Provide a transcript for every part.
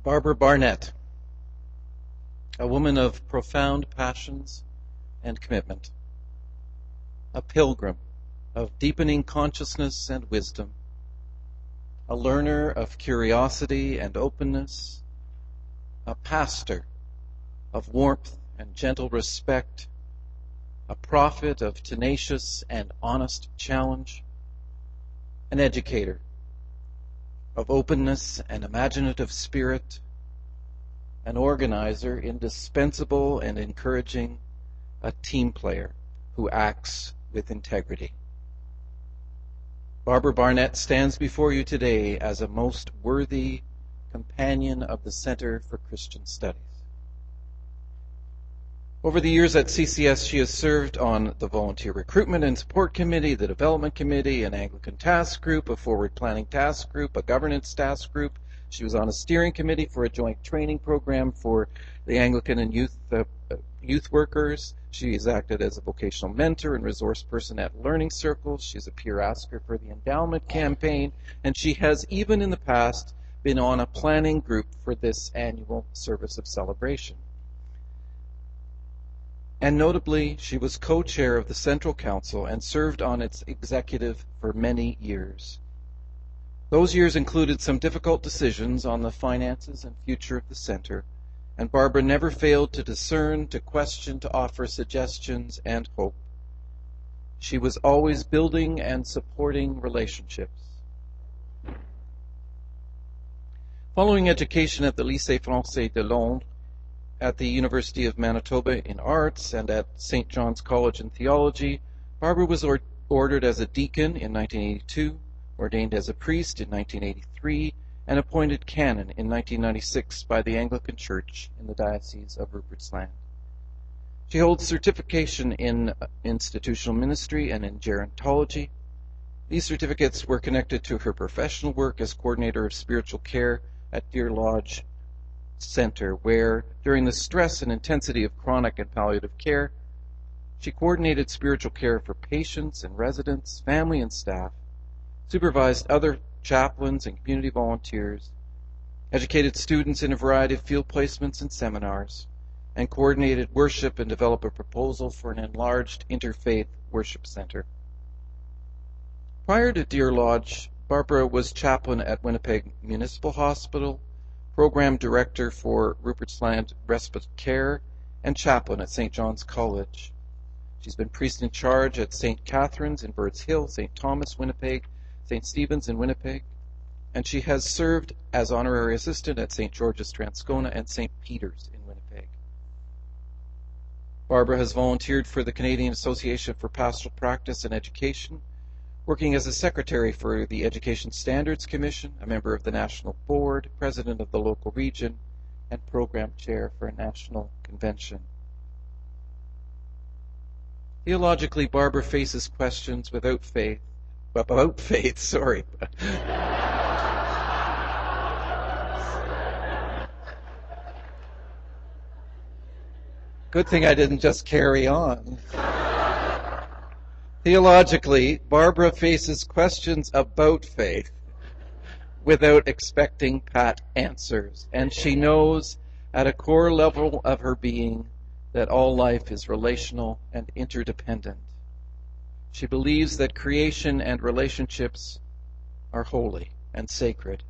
Barbara Barnett, a woman of profound passions and commitment, a pilgrim of deepening consciousness and wisdom, a learner of curiosity and openness, a pastor of warmth and gentle respect, a prophet of tenacious and honest challenge, an educator of openness and imaginative spirit, an organizer indispensable and encouraging, a team player who acts with integrity. Barbara Barnett stands before you today as a most worthy companion of the Center for Christian Studies. Over the years at CCS, she has served on the Volunteer Recruitment and Support Committee, the Development Committee, an Anglican Task Group, a Forward Planning Task Group, a Governance Task Group. She was on a steering committee for a joint training program for the Anglican and youth workers. She has acted as a vocational mentor and resource person at learning circles. She's a peer asker for the endowment campaign, and she has, even in the past, been on a planning group for this annual service of celebration. And notably, she was co-chair of the Central Council and served on its executive for many years. Those years included some difficult decisions on the finances and future of the center, and Barbara never failed to discern, to question, to offer suggestions and hope. She was always building and supporting relationships. Following education at the Lycée Français de Londres, at the University of Manitoba in Arts, and at St. John's College in Theology, Barbara was ordered as a deacon in 1982, ordained as a priest in 1983, and appointed canon in 1996 by the Anglican Church in the Diocese of Rupert's Land. She holds certification in institutional ministry and in gerontology. These certificates were connected to her professional work as coordinator of spiritual care at Deer Lodge Center, where, during the stress and intensity of chronic and palliative care, she coordinated spiritual care for patients and residents, family and staff, supervised other chaplains and community volunteers, educated students in a variety of field placements and seminars, and coordinated worship and developed a proposal for an enlarged interfaith worship center. Prior to Deer Lodge, Barbara was chaplain at Winnipeg Municipal Hospital, program director for Rupert's Land Respite Care, and chaplain at St. John's College. She's been priest in charge at St. Catherine's in Birds Hill, St. Thomas, Winnipeg, St. Stephen's in Winnipeg, and she has served as honorary assistant at St. George's Transcona and St. Peter's in Winnipeg. Barbara has volunteered for the Canadian Association for Pastoral Practice and Education, working as a secretary for the Education Standards Commission, a member of the National Board, president of the local region, and program chair for a national convention. Theologically, Barbara faces questions about faith. Good thing I didn't just carry on. Theologically, Barbara faces questions about faith without expecting pat answers, and she knows at a core level of her being that all life is relational and interdependent. She believes that creation and relationships are holy and sacred.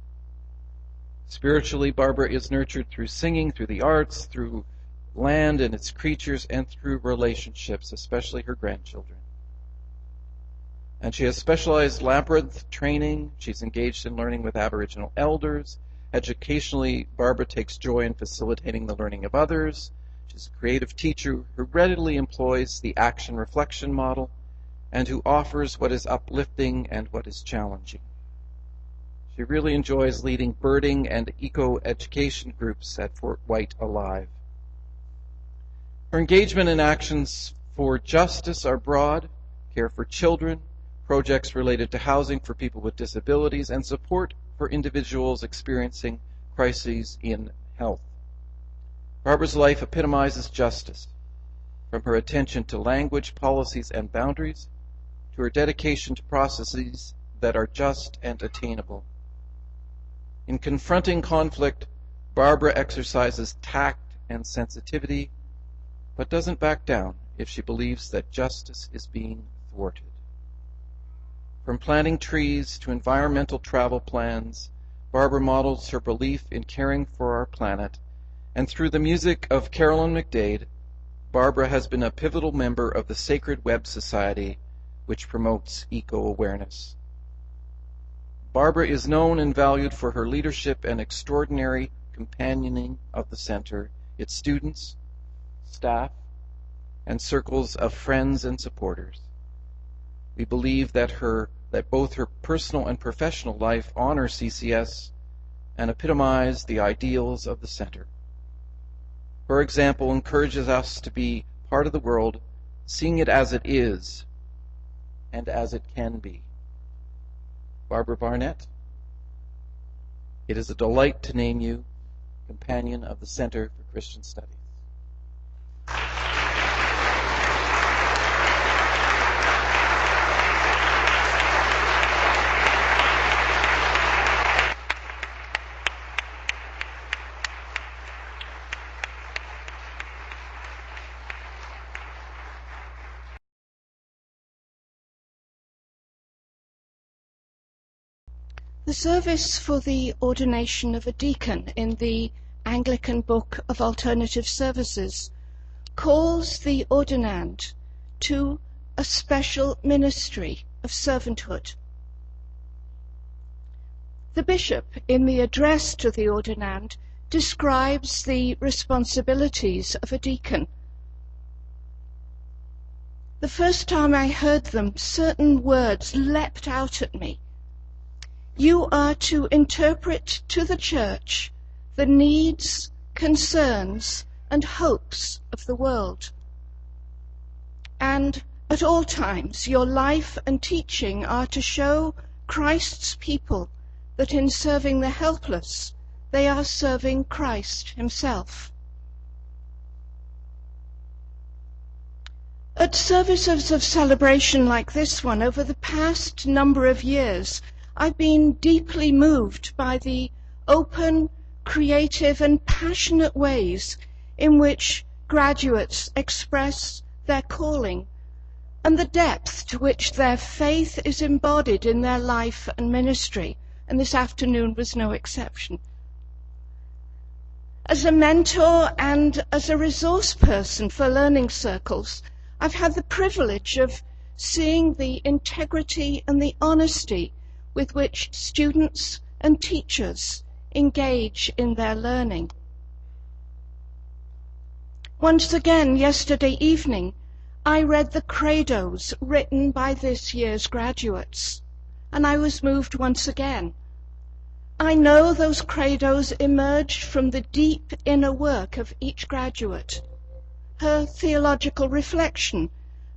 Spiritually, Barbara is nurtured through singing, through the arts, through land and its creatures, and through relationships, especially her grandchildren. And she has specialized labyrinth training. She's engaged in learning with Aboriginal elders. Educationally, Barbara takes joy in facilitating the learning of others. She's a creative teacher who readily employs the action-reflection model and who offers what is uplifting and what is challenging. She really enjoys leading birding and eco-education groups at Fort White Alive. Her engagement and actions for justice are broad: care for children, projects related to housing for people with disabilities, and support for individuals experiencing crises in health. Barbara's life epitomizes justice, from her attention to language, policies, and boundaries, to her dedication to processes that are just and attainable. In confronting conflict, Barbara exercises tact and sensitivity, but doesn't back down if she believes that justice is being thwarted. From planting trees to environmental travel plans, Barbara models her belief in caring for our planet, and through the music of Carolyn McDade, Barbara has been a pivotal member of the Sacred Web Society, which promotes eco-awareness. Barbara is known and valued for her leadership and extraordinary companioning of the center, its students, staff, and circles of friends and supporters. We believe that both her personal and professional life honor CCS and epitomize the ideals of the center. Her example encourages us to be part of the world, seeing it as it is and as it can be. Barbara Barnett, it is a delight to name you Companion of the Center for Christian Studies. The service for the ordination of a deacon in the Anglican Book of Alternative Services calls the ordinand to a special ministry of servanthood. The bishop, in the address to the ordinand, describes the responsibilities of a deacon. The first time I heard them, certain words leapt out at me. You are to interpret to the church the needs, concerns, and hopes of the world. And at all times, your life and teaching are to show Christ's people that in serving the helpless, they are serving Christ himself. At services of celebration like this one, over the past number of years, I've been deeply moved by the open, creative, and passionate ways in which graduates express their calling and the depth to which their faith is embodied in their life and ministry, and this afternoon was no exception. As a mentor and as a resource person for learning circles, I've had the privilege of seeing the integrity and the honesty with which students and teachers engage in their learning. Once again, yesterday evening, I read the credos written by this year's graduates, and I was moved once again. I know those credos emerged from the deep inner work of each graduate, her theological reflection,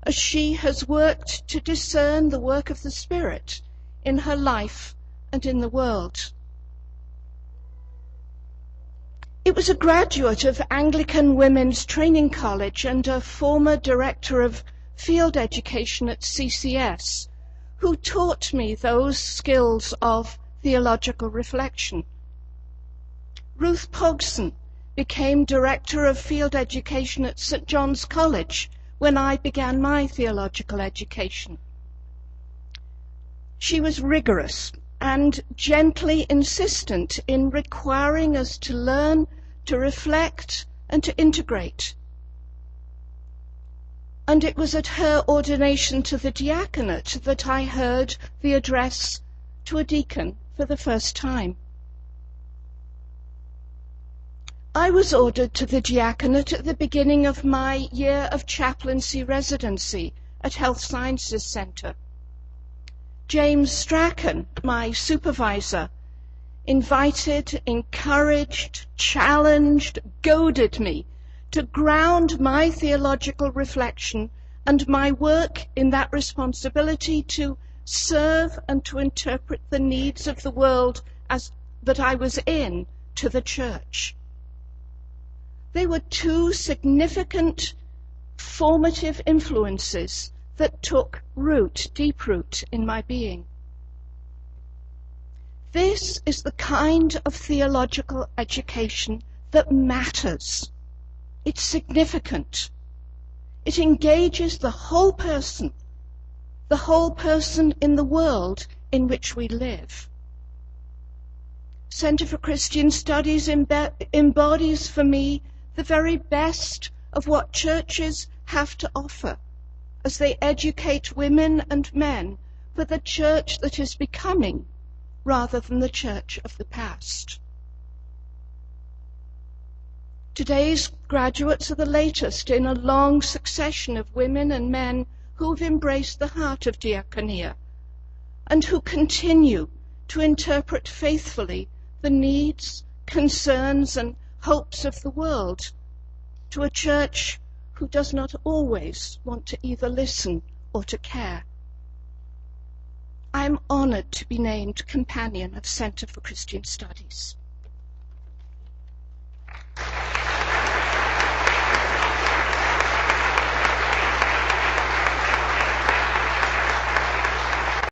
as she has worked to discern the work of the Spirit in her life and in the world. It was a graduate of Anglican Women's Training College and a former director of field education at CCS who taught me those skills of theological reflection. Ruth Pogson became director of field education at St. John's College when I began my theological education. She was rigorous and gently insistent in requiring us to learn, to reflect, and to integrate. And it was at her ordination to the diaconate that I heard the address to a deacon for the first time. I was ordered to the diaconate at the beginning of my year of chaplaincy residency at Health Sciences Centre. James Strachan, my supervisor, invited, encouraged, challenged, goaded me to ground my theological reflection and my work in that responsibility to serve and to interpret the needs of the world as that I was in to the church. They were two significant formative influences that took root, deep root, in my being. This is the kind of theological education that matters. It's significant. It engages the whole person in the world in which we live. Centre for Christian Studies embodies for me the very best of what churches have to offer as they educate women and men for the church that is becoming rather than the church of the past. Today's graduates are the latest in a long succession of women and men who've embraced the heart of diakonia and who continue to interpret faithfully the needs, concerns and hopes of the world to a church who does not always want to either listen or to care. I am honoured to be named Companion of Centre for Christian Studies.